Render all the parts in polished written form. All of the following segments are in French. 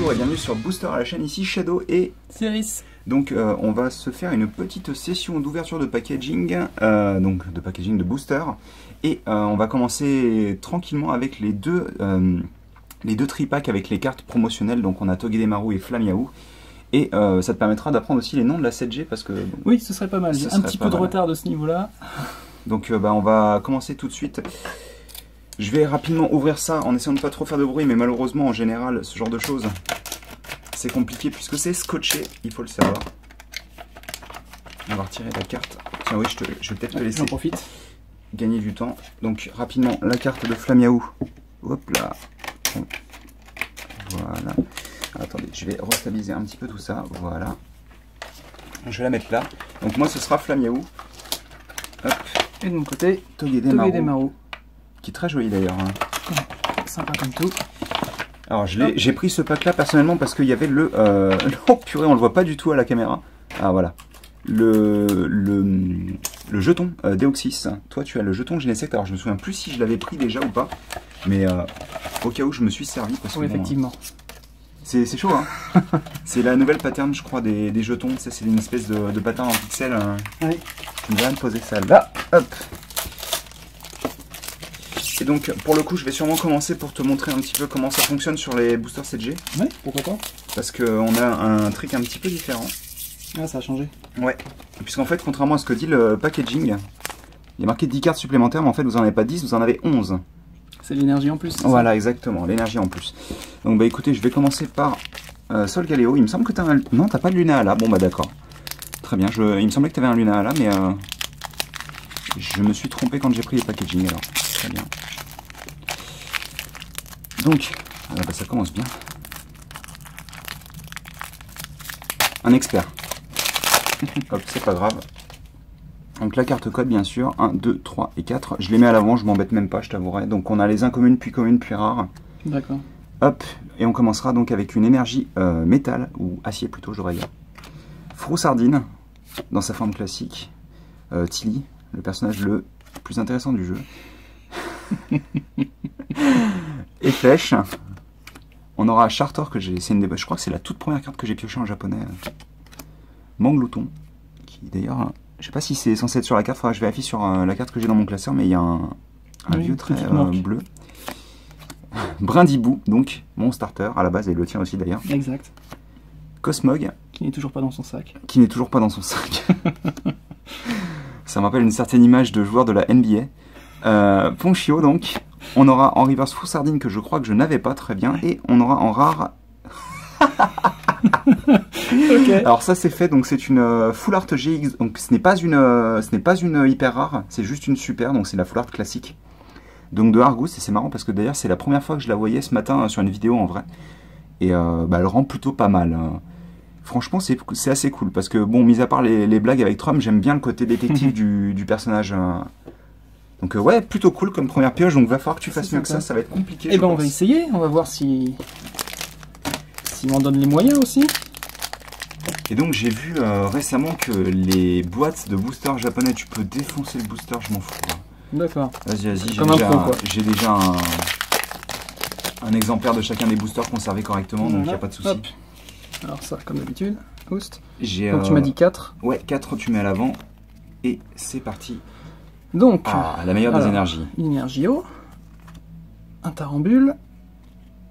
bonjour et bienvenue sur Booster à la chaîne, ici Shadow et Cyrus. Donc on va se faire une petite session d'ouverture de packaging, de booster. Et on va commencer tranquillement avec les deux tripacks avec les cartes promotionnelles. Donc on a Togedemaru et Flamiaou. Et ça te permettra d'apprendre aussi les noms de la 7G parce que... Oui, ce serait pas mal, j'ai un petit peu de retard de ce niveau-là. Donc on va commencer tout de suite. Je vais rapidement ouvrir ça en essayant de pas trop faire de bruit, mais malheureusement en général ce genre de choses c'est compliqué puisque c'est scotché, il faut le savoir. On va retirer la carte. Tiens oui, je vais peut-être te laisser gagner du temps. Donc rapidement la carte de Flamiaou. Hop là. Voilà. Attendez, je vais restabiliser un petit peu tout ça. Voilà. Je vais la mettre là. Donc moi ce sera Flamiaou. Hop. Et de mon côté, Togedemaru. Qui est très joli d'ailleurs. Hein. Sympa comme tout. Alors j'ai pris ce pack là personnellement parce qu'il y avait le... oh purée, on le voit pas du tout à la caméra. Ah voilà. Le jeton Deoxys. Toi tu as le jeton Genesect. Alors je me souviens plus si je l'avais pris déjà ou pas. Mais au cas où je me suis servi. Parce que, oui, effectivement. C'est chaud hein. C'est la nouvelle pattern je crois des jetons. C'est une espèce de pattern en pixels. Oui. Je me viens de poser ça là. Hop. Et donc pour le coup je vais sûrement commencer pour te montrer un petit peu comment ça fonctionne sur les boosters 7G. Ouais, pourquoi pas. Parce qu'on a un trick un petit peu différent. Ah, ça a changé. Ouais, puisqu'en fait contrairement à ce que dit le packaging, il y a marqué 10 cartes supplémentaires mais en fait vous n'en avez pas 10, vous en avez 11. C'est l'énergie en plus. Voilà, exactement, l'énergie en plus. Donc bah écoutez, je vais commencer par Solgaleo. Il me semble que tu as un... Non, t'as pas de Lunala, bon bah d'accord. Très bien, il me semblait que tu avais un Lunala mais je me suis trompé quand j'ai pris les packaging alors. Très bien. Donc, bah ça commence bien. Un expert. Hop, c'est pas grave. Donc la carte code bien sûr, 1, 2, 3 et 4. Je les mets à l'avant, je m'embête même pas, je t'avouerai. Donc on a les incommunes, puis rares. D'accord. Hop, et on commencera donc avec une énergie métal, ou acier plutôt, je devrais dire. Froussardine, dans sa forme classique. Tilly, le personnage le plus intéressant du jeu. Et flèche. On aura Chartor que j'ai. Je crois que c'est la toute première carte que j'ai piochée en japonais. Manglouton. Qui d'ailleurs. Je sais pas si c'est censé être sur la carte, faudra que je vérifie sur la carte que j'ai dans mon classeur, mais il y a un vieux trait bleu. Brindibou, donc mon starter à la base, et le tien aussi d'ailleurs. Exact. Cosmog. Qui n'est toujours pas dans son sac. Qui n'est toujours pas dans son sac. Ça me rappelle une certaine image de joueur de la NBA. Ponchio donc. On aura en reverse Froussardine que je crois que je n'avais pas très bien. Et on aura en rare... Okay. Alors ça c'est fait, donc c'est une Full Art GX. Donc ce n'est pas une hyper rare, c'est juste une super, donc c'est la Full Art classique. Donc de Argus, et c'est marrant parce que d'ailleurs c'est la première fois que je la voyais ce matin sur une vidéo en vrai. Et elle rend plutôt pas mal. Franchement c'est assez cool parce que bon, mis à part les blagues avec Trump, j'aime bien le côté détective du personnage. Donc ouais, plutôt cool comme première pioche, donc va falloir que tu fasses mieux que ça va être compliqué. Et ben on va essayer, on va voir si on donne les moyens aussi. Et donc j'ai vu récemment que les boîtes de boosters japonais, tu peux défoncer le booster, je m'en fous. D'accord. Vas-y, j'ai déjà un exemplaire de chacun des boosters conservé correctement, donc il n'y a pas de souci. Alors ça, comme d'habitude, host. Donc tu m'as dit 4. Ouais, 4 tu mets à l'avant, et c'est parti. Donc, la meilleure des énergies. Une énergio, un tarambule,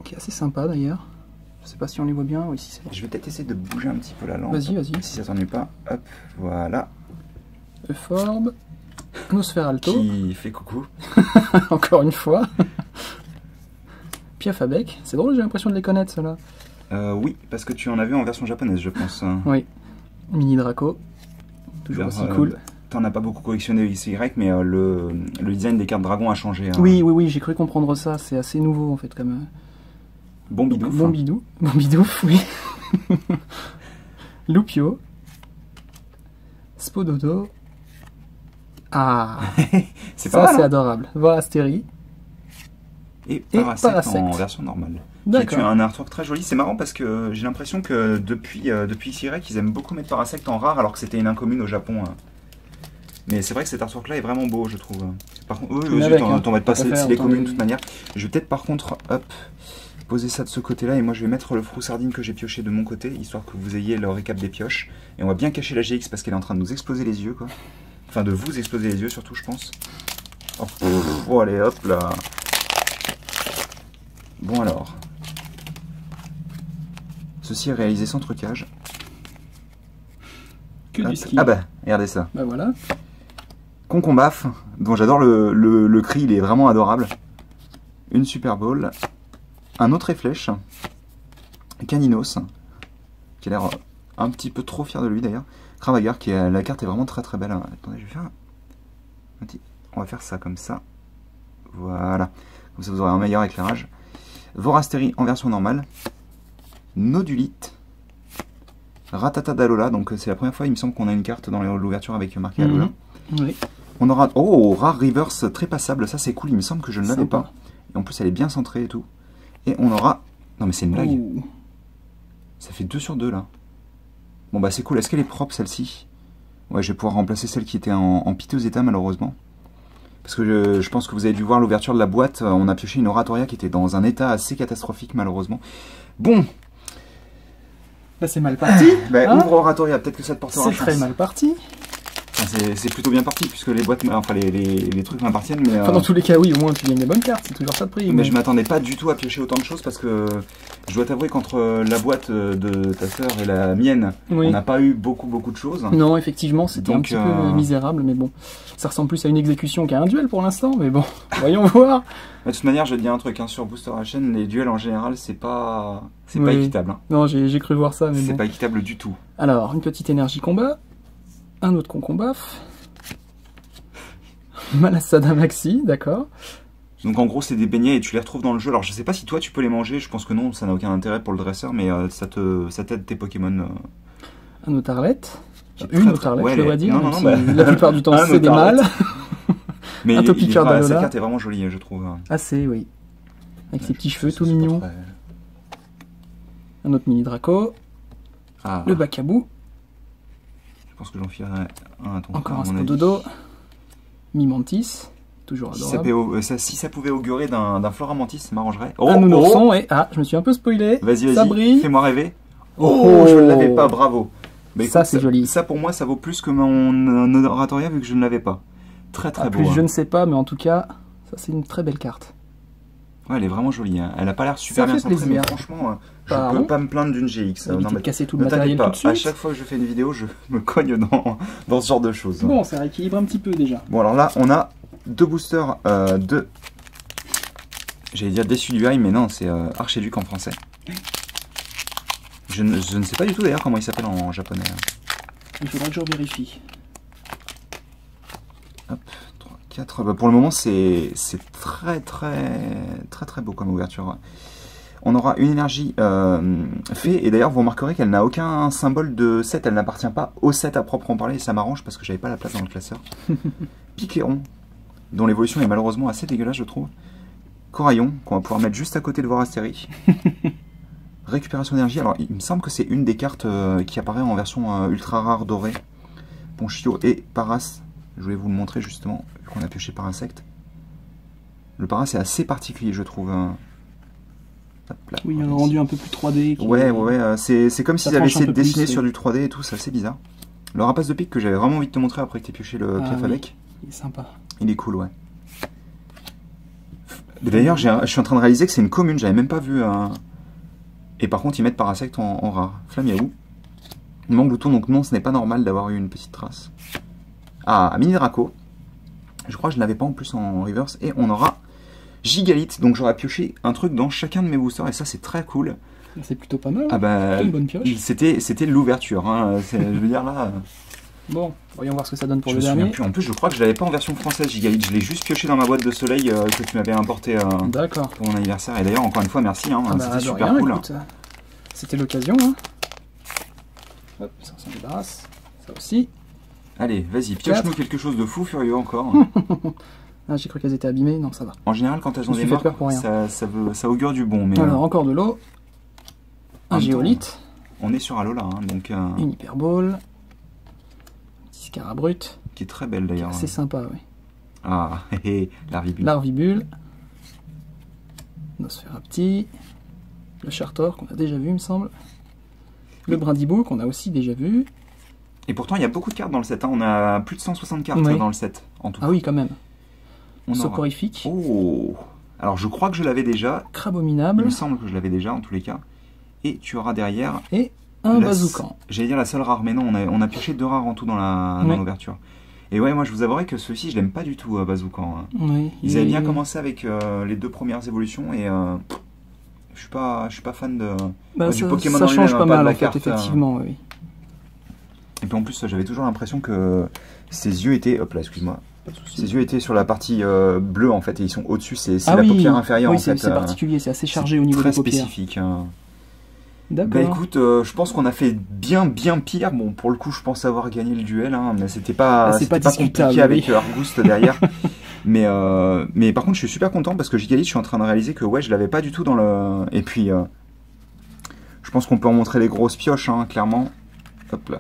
qui est assez sympa d'ailleurs. Je sais pas si on les voit bien. Oui, si je vais peut-être essayer de bouger un petit peu la lampe. Vas-y. Si ça t'ennuie pas. Hop, voilà. Euphorbe. Nosferalto. Qui fait coucou. Encore une fois. Piafabec. C'est drôle, j'ai l'impression de les connaître, ceux-là. Oui, parce que tu en as vu en version japonaise, je pense. Oui. Mini Draco. Toujours aussi cool. T'en as pas beaucoup collectionné XY, mais le design des cartes dragon a changé. Hein. Oui, j'ai cru comprendre ça. C'est assez nouveau, en fait, comme... Bombidouf, oui. Lupio. Spododo. Ah, c'est pas mal, c'est adorable. Voastérie. Et Parasect en version normale. D'accord. Tu as un artwork très joli. C'est marrant parce que j'ai l'impression que depuis XY, ils aiment beaucoup mettre Parasect en rare alors que c'était une incommune au Japon. Mais c'est vrai que cet artwork là est vraiment beau, je trouve. Par contre, t'en vas pas, c'est les communes de toute manière. Je vais peut-être par contre, hop, poser ça de ce côté-là et moi je vais mettre le Froussardine que j'ai pioché de mon côté, histoire que vous ayez le récap des pioches. Et on va bien cacher la GX parce qu'elle est en train de nous exploser les yeux, quoi. Enfin, de vous exploser les yeux surtout, je pense. Oh, allez, hop là. Bon alors. Ceci est réalisé sans trucage. Que Hop. du ski. Ah bah, regardez ça. Bah voilà. Concombaf, dont j'adore le cri, il est vraiment adorable. Une Super Bowl. Un autre flèche. Caninos, qui a l'air un petit peu trop fier de lui d'ailleurs. Kravagar, la carte est vraiment très très belle. Attendez, je vais faire un petit... On va faire ça comme ça. Voilà. Comme ça vous aurez un meilleur éclairage. Vorasteri en version normale. Nodulite. Ratata d'Alola, donc c'est la première fois il me semble qu'on a une carte dans l'ouverture avec marqué Alola. Oui. On aura... Oh, rare reverse très passable, ça c'est cool, il me semble que je ne l'avais Sympa. pas. Et en plus elle est bien centrée et tout. Et on aura... Non mais c'est une blague. Ouh. Ça fait 2 sur 2 là. Bon bah c'est cool, est-ce qu'elle est propre celle-ci? Ouais, je vais pouvoir remplacer celle qui était en piteux état malheureusement. Parce que je pense que vous avez dû voir l'ouverture de la boîte, on a pioché une Oratoria qui était dans un état assez catastrophique malheureusement. Bon, Bah c'est mal parti. bah, hein. ouvre Oratoria, peut-être que ça te portera C'est chance. très mal parti. Enfin, c'est plutôt bien parti puisque les boîtes, enfin les trucs m'appartiennent, mais, Enfin, dans tous les cas, oui, au moins tu gagnes des bonnes cartes, c'est toujours ça de prix. mais je m'attendais pas du tout à piocher autant de choses parce que je dois t'avouer qu'entre la boîte de ta sœur et la mienne, Oui. on n'a pas eu beaucoup de choses. Non, effectivement, c'était un Donc, petit peu misérable, mais bon. Ça ressemble plus à une exécution qu'à un duel pour l'instant, mais bon, voyons voir. De toute manière, je vais te dire un truc, hein, sur Booster HN, les duels en général, c'est pas Oui. équitable. Hein. Non, j'ai cru voir ça, mais C'est bon. pas équitable du tout. Alors, une petite énergie combat, un autre concombaf, Malasada Maxi, d'accord. Donc en gros, c'est des beignets et tu les retrouves dans le jeu. Alors je sais pas si toi tu peux les manger, je pense que non, ça n'a aucun intérêt pour le dresseur, mais ça t'aide tes Pokémon. Un autre Arlette. Qui est Une très, autre Arlette, ouais, je devrais dire. non, même non, si bah, la plupart du temps, un c'est des autre mâles. Mais Un Topiqueur sa d'Alola. carte est vraiment jolie, je trouve. Assez, oui. Avec ses petits cheveux C'est tout pas mignons. très- Un autre mini Draco. Ah, Le Bacabou. je pense que j'en filerai un à ton Encore un frère, à mon avis. Spododo. Mimantis. Toujours Si ça, adorable. si ça pouvait augurer d'un Floramantis, ça m'arrangerait. Oh, Un Nounourson. Et ah, je me suis un peu spoilé. Vas-y, Ça brille. fais-moi rêver. Oh, Oh, je ne l'avais pas, bravo. Bah, Ça, écoute, c'est joli. Ça pour moi, ça vaut plus que mon Oratoria vu que je ne l'avais pas. Très Ah, beau. plus, hein. je ne sais pas, mais en tout cas, ça c'est une très belle carte. Ouais, elle est vraiment jolie. Hein. Elle a pas l'air super Ça bien fait centrée, mais plaisir. franchement, je Pardon. peux pas me plaindre d'une GX. Éviter Non, de mais casser tout le ne t'inquiète matériel pas. tout de suite. À chaque fois que je fais une vidéo, je me cogne dans ce genre de choses. Bon, ça rééquilibre un petit peu déjà. Bon, alors là, on a 2 boosters de... J'allais dire Déçu du High, mais non, c'est Archiduc en français. Je ne sais pas du tout d'ailleurs comment il s'appelle en japonais. Il faudra que je vérifie. Hop, 3, 4. Bah, pour le moment, c'est très beau comme ouverture. On aura une énergie fée, et d'ailleurs, vous remarquerez qu'elle n'a aucun symbole de set, elle n'appartient pas au set à proprement parler, et ça m'arrange parce que j'avais pas la place dans le classeur. Piqueron, dont l'évolution est malheureusement assez dégueulasse, je trouve. Coraillon, qu'on va pouvoir mettre juste à côté de Vorasteri. Récupération d'énergie, alors il me semble que c'est une des cartes qui apparaît en version ultra rare dorée. Ponchio et Paras, je voulais vous le montrer justement, vu qu'on a pioché Parasect. Le Paras est assez particulier, je trouve. Hop là, Oui, un ici. rendu un peu plus 3D. qui- Ouais, c'est comme Ça s'ils avaient penche un essayé de peu plus, dessiner oui. sur du 3D et tout, c'est assez bizarre. Le rapace de pique que j'avais vraiment envie de te montrer après que tu aies pioché le Ah piaf oui. avec, Il est sympa. il est cool, ouais. D'ailleurs, je suis en train de réaliser que c'est une commune, j'avais même pas vu. Et par contre, ils mettent Parasect en rare. Flamiaou. Manglouton, donc non, ce n'est pas normal d'avoir eu une petite trace. Ah, Mini Draco. Je crois que je ne l'avais pas en plus en reverse. Et on aura Gigalith, donc j'aurais pioché un truc dans chacun de mes boosters, et ça c'est très cool. C'est plutôt pas mal. Ah bah, Une bonne pioche. c'était l'ouverture, hein. Je veux dire là... Bon, voyons voir ce que ça donne pour Je le me souviens dernier. plus. En plus, je crois que je l'avais pas en version française, Gigalith. Je l'ai juste pioché dans ma boîte de soleil que tu m'avais importé D'accord. pour mon anniversaire. Et d'ailleurs, encore une fois, merci. Hein, Ah bah, c'était de super rien, cool. écoute. C'était l'occasion. Hein. Hop, ça on s'en débarrasse. Ça aussi. Allez, vas-y, pioche-nous quelque chose de fou furieux encore. Ah, j'ai cru qu'elles étaient abîmées. Non, ça va. En général, quand elles Je ont me des suis fait marques, peur pour rien. ça augure du bon. Mais Alors, encore de l'eau. Un en même temps, géolithe. on est sur Alola, hein, donc Une hyperbole. Un petit scarabrut. qui est très belle d'ailleurs. C'est sympa, oui. Ah, hé hé, Larvibule. Larvibule. Nosferapti. Le Chartor qu'on a déjà vu, il me semble. Le Brindibou qu'on a aussi déjà vu. Et pourtant, il y a beaucoup de cartes dans le set. Hein. On a plus de 160 cartes Oui. dans le set, en tout. Ah oui, quand même. On aura... Soporifique. Oh. Alors, je crois que je l'avais déjà. Crabominable. Il me semble que je l'avais déjà, en tous les cas. Et tu auras derrière... Et un Bazookan. J'allais dire la seule rare, mais non, on a pioché 2 rares en tout dans l'ouverture. Et ouais, moi, je vous avouerai que celui-ci, je l'aime pas du tout, Bazookan. Hein. Oui, Ils avaient bien commencé avec les 2 premières évolutions, et je suis pas fan de, du Pokémon. Ça change pas mal, de la en fait, carte, effectivement, oui. Et puis en plus, j'avais toujours l'impression que ses yeux étaient... Hop là, excuse-moi. Ses yeux étaient sur la partie bleue, en fait, et ils sont au-dessus. C'est la paupière inférieure, oui, en fait. C'est particulier, c'est assez chargé au niveau des paupières. Très spécifique. Hein. D'accord. Bah écoute, je pense qu'on a fait bien pire. Bon, pour le coup, je pense avoir gagné le duel, hein, mais c'était pas compliqué avec Argouste derrière. mais par contre, je suis super content parce que Gigalit, je suis en train de réaliser que ouais, je l'avais pas du tout dans le... Et puis, je pense qu'on peut en montrer les grosses pioches, hein, clairement. Hop là.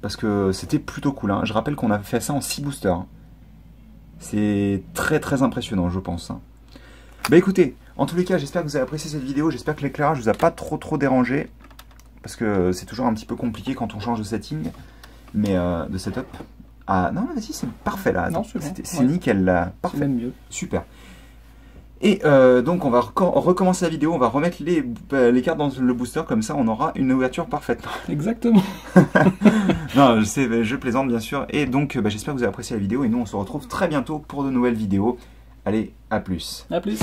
Parce que c'était plutôt cool. Hein. Je rappelle qu'on avait fait ça en 6 boosters. C'est très impressionnant, je pense. Hein. Bah écoutez, en tous les cas, j'espère que vous avez apprécié cette vidéo. J'espère que l'éclairage vous a pas trop dérangé. Parce que c'est toujours un petit peu compliqué quand on change de setting. Mais de setup. Ah non, vas-y, c'est parfait là. C'est nickel là. Parfait. Même mieux. Super. Et donc on va recommencer la vidéo, on va remettre les cartes dans le booster, comme ça on aura une ouverture parfaite. Exactement. Non, je plaisante bien sûr. Et donc j'espère que vous avez apprécié la vidéo et nous on se retrouve très bientôt pour de nouvelles vidéos. Allez, à plus. À plus.